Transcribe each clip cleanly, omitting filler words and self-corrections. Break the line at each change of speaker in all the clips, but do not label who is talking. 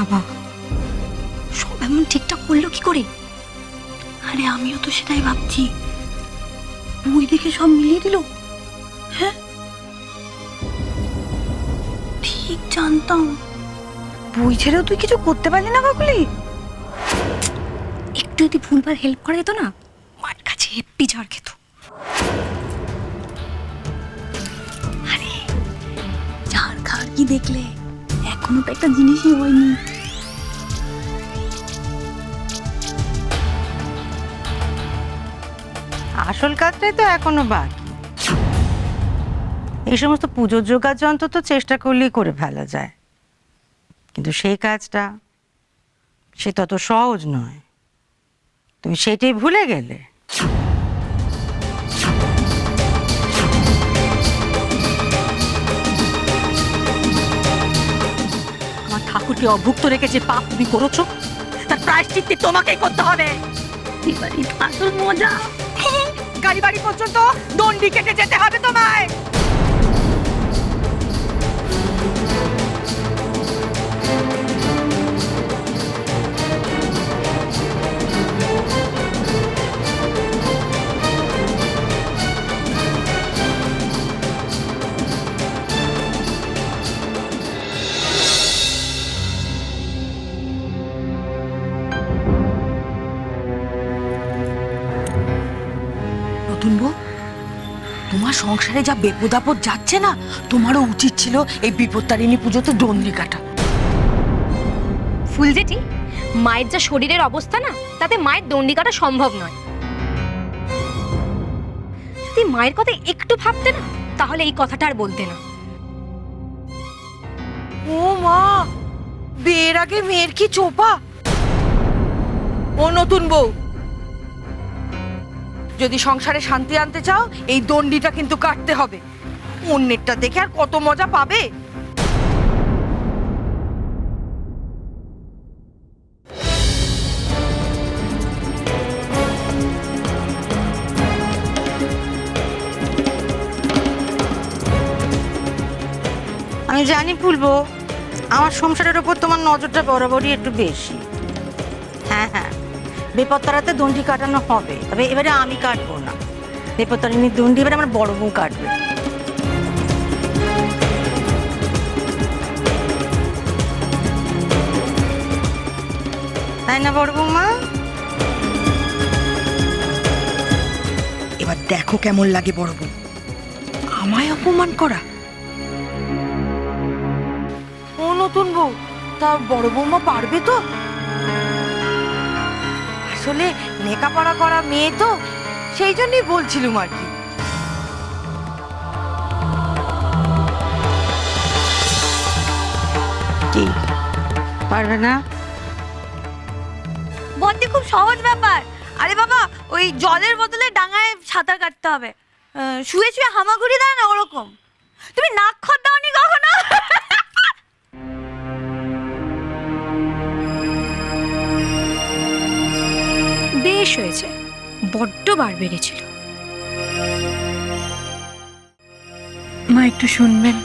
বাবা, সব এমন ঠিকঠাক করলো কি করে?
আরে আমিও তো সেটাই ভাবছি, বই দেখে সব মিলিয়ে দিল। হ্যাঁ, ঠিক জানতাম।
বই ছেড়েও তুই কিছু করতে পারলি না কাকুলি? একটু যদি ভুলভাল হেল্প করা যেত না, মার কাছে হেপ্পি ঝাড় খেত।
আরে ঝাড় খাওয়ার কি দেখলে, এখনো তো একটা জিনিসই হয়নি।
আসল কাজটাই তো এখনো বাকি। এই সমস্ত পুজোর জোগাড় যন্ত্র তো চেষ্টা করলেই করে ফেলা যায়, কিন্তু সেই কাজটা সে তত সহজ নয়। তুমি সেটাই ভুলে গেলে।
আমার ঠাকুরকে অভুক্ত রেখে যে পাপ তুমি করেছো, তার প্রায়শ্চিত্তি তোমাকেই করতে হবে। এবারে আসল মজা, গাড়ি বাড়ি পর্যন্ত দণ্ডি কেটে যেতে হবে তোমায়। নতুন বউ, তোমার সংসারে যা বিপদ আপদ যাচ্ছে না, তোমারও উচিত ছিল এই বিপত্তারিণী পুজোতে দণ্ডি কাটা।
ফুল জেঠি, মায়ের যা শরীরের অবস্থা না, তাতে মায়ের দণ্ডি কাটা সম্ভব নয়। যদি মায়ের কথা একটু ভাবতে না, তাহলে এই কথাটা আর বলতে না।
ও মা, বিয়ের আগে মেয়ের কি চোপা! ও নতুন বউ, যদি সংসারে শান্তি আনতে চাও, এই দণ্ডিটা কিন্তু কাটতে হবে। অন্যেরটা দেখে আর কত মজা পাবে।
আমি জানি ফুলবো, আমার সংসারের ওপর তোমার নজরটা বরাবরই একটু বেশি। হ্যাঁ হ্যাঁ, বেপত্তারাতে দণ্ডি কাটানো হবে, তবে এবারে আমি কাটবো না। বেপত্তারিনীর দণ্ডি এবারে আমার বড় বউ কাটবে। তাই না বড় বৌমা?
এবার দেখো কেমন লাগে বড় বউ, আমায় অপমান করা। ও নতুন বউ, তা বড় বৌমা পারবে তো? আসলে লেখাপড়া করা মেয়ে তো, সেই জন্যই বলছিলুম আর কি।
কি পারবে না?
বলতে খুব সহজ ব্যাপার। আরে বাবা, ওই জলের বদলে ডাঙায় সাঁতার কাটতে হবে। শুয়ে শুয়ে হামাগুড়ি দেয় না, ওরকম। তুমি নাক খত দাওনি কখনো?
বেশ হয়েছে, বড্ড বার বেড়েছিল।
মা একটু শুনবেন?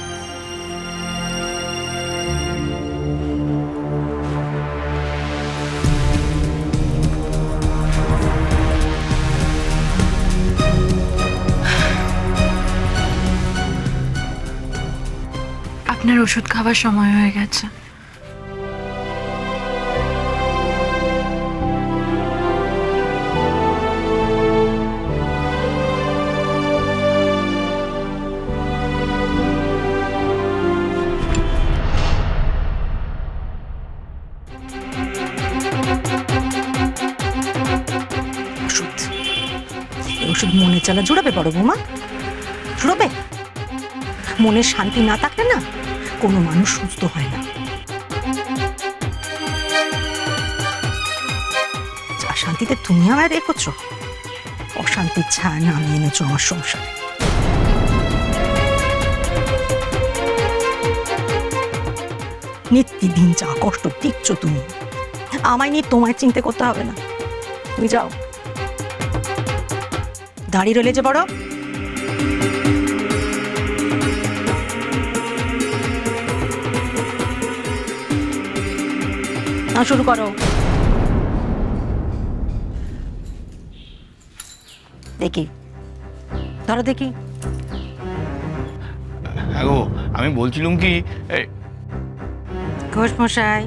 আপনার ওষুধ খাওয়ার সময় হয়ে গেছে।
ওষুধ মনে চালা জুড়াবে বড় বৌমা, জুড়াবে। মনের শান্তি না থাকলে না কোনো মানুষ সুস্থ হয় না। যা শান্তিতে তুমি আমায় রেখেছ, অশান্তির ছায়া নামিয়ে এনেছো আমার সংসারে। নিত্যদিন যা কষ্ট দিচ্ছ তুমি, আমায় নিয়ে তোমায় চিন্তা করতে হবে না। তুমি যাও, দাঁড়িয়ে রইলে যে বড়। শুরু করো। দেখি, ধরো দেখি।
হ্যাঁ গো, আমি বলছিলাম কি
ঘোষ মশাই,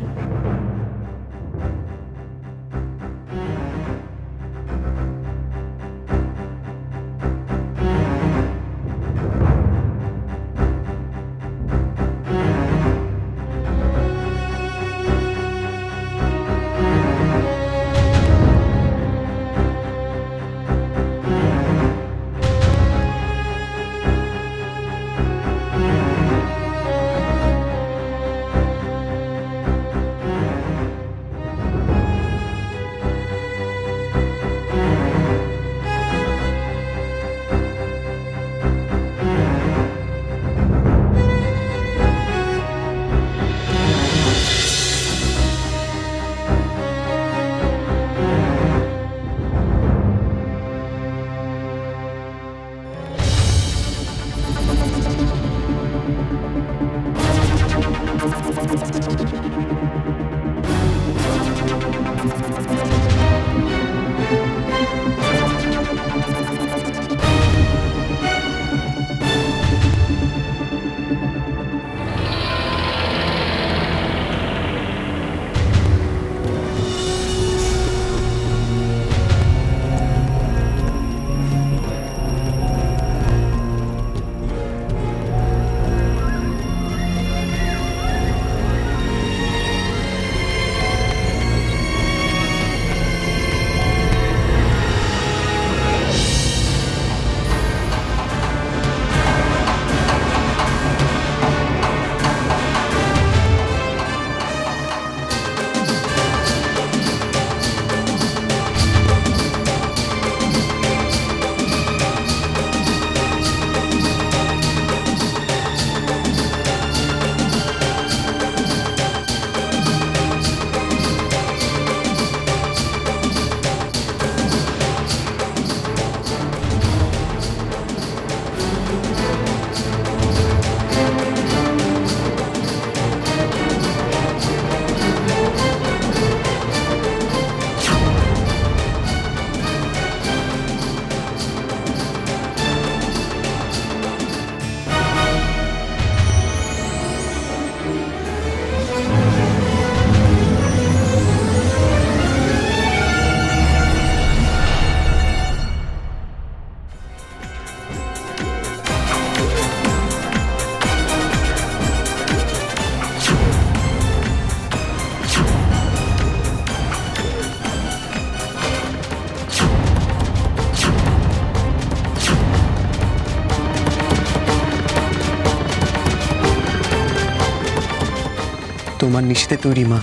তোমার নিশিতে তৈরি মা,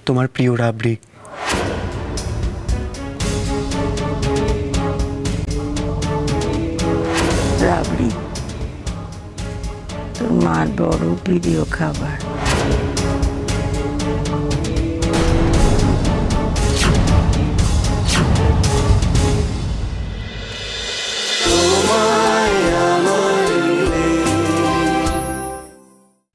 তোমার প্রিয় রাবড়ি।
রাবড়ি তোর মার বড় প্রিয় খাবার।